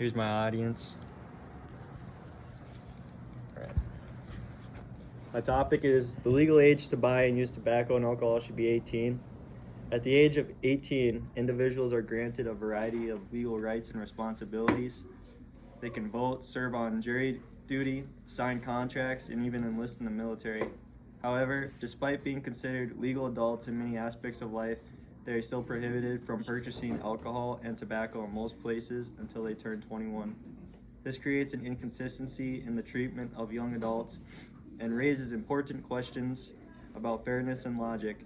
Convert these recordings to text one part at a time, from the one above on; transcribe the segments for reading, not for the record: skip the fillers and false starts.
Here's my audience. All right. My topic is the legal age to buy and use tobacco and alcohol should be 18. At the age of 18, individuals are granted a variety of legal rights and responsibilities. They can vote, serve on jury duty, sign contracts, and even enlist in the military. However, despite being considered legal adults in many aspects of life, they are still prohibited from purchasing alcohol and tobacco in most places until they turn 21. This creates an inconsistency in the treatment of young adults and raises important questions about fairness and logic.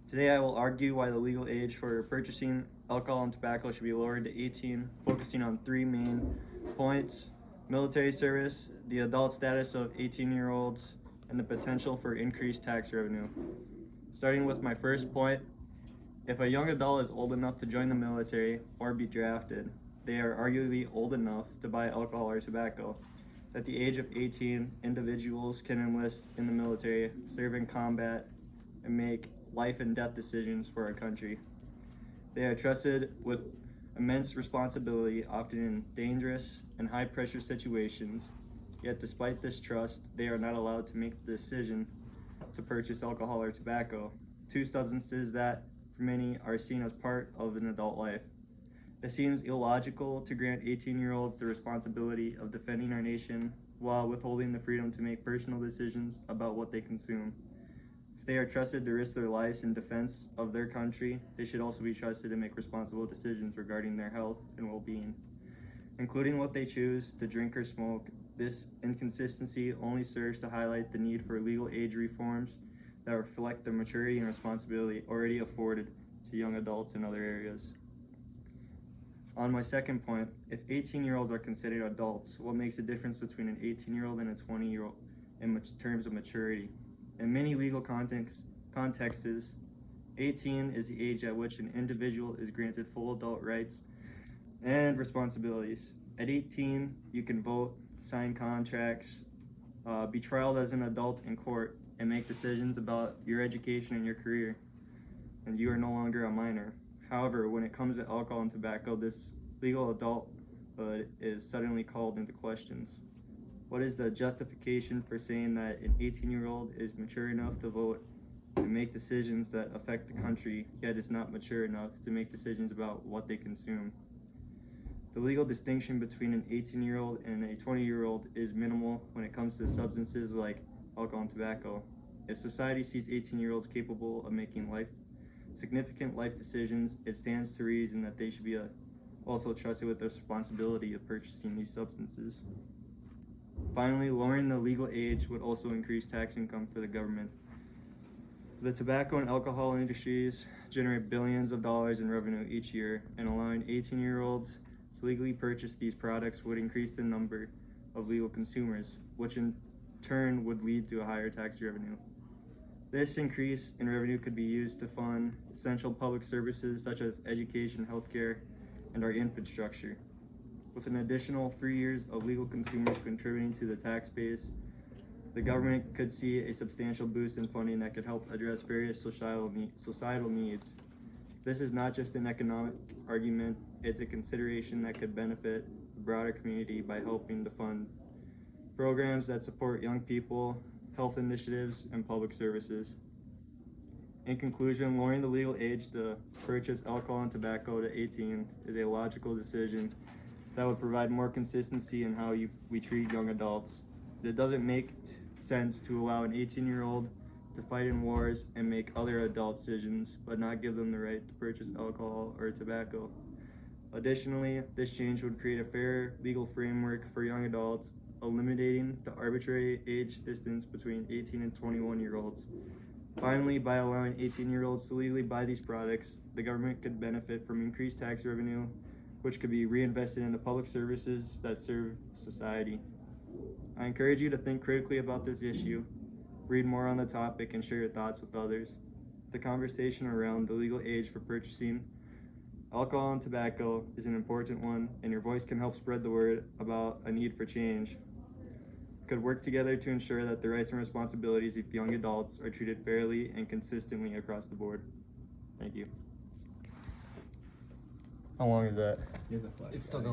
Today I will argue why the legal age for purchasing alcohol and tobacco should be lowered to 18, focusing on three main points: military service, the adult status of 18-year-olds, and the potential for increased tax revenue. Starting with my first point, if a young adult is old enough to join the military or be drafted, they are arguably old enough to buy alcohol or tobacco. At the age of 18, individuals can enlist in the military, serve in combat, and make life and death decisions for our country. They are trusted with immense responsibility, often in dangerous and high-pressure situations. Yet despite this trust, they are not allowed to make the decision to purchase alcohol or tobacco, two substances that, for many, are seen as part of an adult life. It seems illogical to grant 18-year-olds the responsibility of defending our nation while withholding the freedom to make personal decisions about what they consume. If they are trusted to risk their lives in defense of their country, they should also be trusted to make responsible decisions regarding their health and well-being, including what they choose to drink or smoke. This inconsistency only serves to highlight the need for legal age reforms that reflect the maturity and responsibility already afforded to young adults in other areas. On my second point, if 18-year-olds are considered adults, what makes a difference between an 18-year-old and a 20-year-old in terms of maturity? In many legal contexts, 18 is the age at which an individual is granted full adult rights and responsibilities. At 18, you can vote, sign contracts, be trialed as an adult in court, and make decisions about your education and your career, and you are no longer a minor. However, when it comes to alcohol and tobacco, this legal adulthood is suddenly called into questions. What is the justification for saying that an 18-year-old is mature enough to vote and make decisions that affect the country, yet is not mature enough to make decisions about what they consume? The legal distinction between an 18-year-old and a 20-year-old is minimal when it comes to substances like alcohol and tobacco. If society sees 18-year-olds capable of making significant life decisions, it stands to reason that they should be also trusted with the responsibility of purchasing these substances. Finally, lowering the legal age would also increase tax income for the government. The tobacco and alcohol industries generate billions of dollars in revenue each year, and allowing 18-year-olds to legally purchase these products would increase the number of legal consumers, which in turn would lead to a higher tax revenue. This increase in revenue could be used to fund essential public services such as education, healthcare, and our infrastructure. With an additional 3 years of legal consumers contributing to the tax base, the government could see a substantial boost in funding that could help address various societal needs. This is not just an economic argument, it's a consideration that could benefit the broader community by helping to fund programs that support young people, health initiatives, and public services. In conclusion, lowering the legal age to purchase alcohol and tobacco to 18 is a logical decision that would provide more consistency in how we treat young adults. It doesn't make sense to allow an 18-year-old to fight in wars and make other adult decisions, but not give them the right to purchase alcohol or tobacco. Additionally, this change would create a fair legal framework for young adults, eliminating the arbitrary age distance between 18 and 21-year-olds. Finally, by allowing 18-year-olds to legally buy these products, the government could benefit from increased tax revenue, which could be reinvested into public services that serve society. I encourage you to think critically about this issue, read more on the topic, and share your thoughts with others. The conversation around the legal age for purchasing alcohol and tobacco is an important one, and your voice can help spread the word about a need for change. Could work together to ensure that the rights and responsibilities of young adults are treated fairly and consistently across the board. Thank you. How long is that? It's still going.